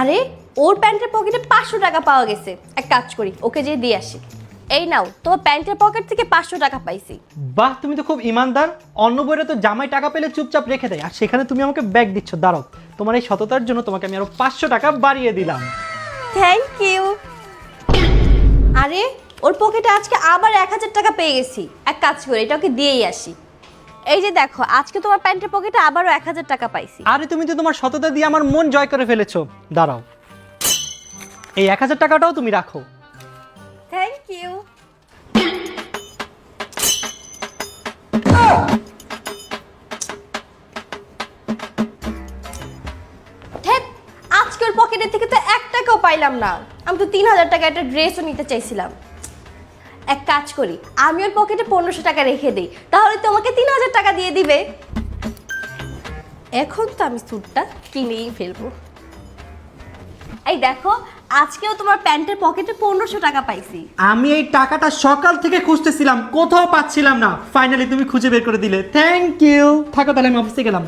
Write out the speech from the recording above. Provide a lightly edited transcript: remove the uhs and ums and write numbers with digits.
আরে ওর প্যান্টের পকেটে 500 টাকা পাওয়া গেছে। এক কাজ করি, ওকে যেয়ে দিয়ে আসি। এই নাও, তোমার প্যান্টের পকেট থেকে 500 টাকা পাইছি। বাহ, তুমি তো খুব ইমানদার। অন্য বইরে তো জামাই টাকা পেলে চুপচাপ রেখে দেয়, আর সেখানে তুমি আমাকে ব্যাগ দিচ্ছ। দাঁড়াও, তোমার এই সততার জন্য তোমাকে আমি আরো 500 টাকা বাড়িয়ে দিলাম। Thank you. আরে ওর পকেটে আজকে আবার 1000 টাকা পেয়ে গেছি। এক কাজ করি, এটা ওকে দিয়েই আসি। এই যে দেখো, আজকে তোমার প্যান্টের পকেটে আবারও 1000 টাকা পাইছি। আরে তুমি তো তোমার সততা দিয়ে আমার মন জয় করে ফেলেছো। দাঁড়াও, এই 1000 টাকাটাও তুমি রাখো। Thank you. আজকে ওর পকেটের থেকে তো 1 টাকাও পাইলাম না। আমি তো 3000 টাকা একটা ড্রেসও নিতে চাইছিলাম। এক কাজ করি, আমি ওর পকেটে 1500 টাকা রেখে দিই, তাহলে তোমাকে 3000 টাকা দিয়ে দিবে। এখন তো আমি স্যুটটা কিনেই ফেলবো। এই দেখো, আজকেও তোমার প্যান্টের পকেটে 1500 টাকা পাইছি। আমি এই টাকাটা সকাল থেকে খুঁজতেছিলাম, কোথাও পাচ্ছিলাম না। ফাইনালি তুমি খুঁজে বের করে দিলে, থ্যাংক ইউ। থাকো তাহলে, আমি অফিসে গেলাম।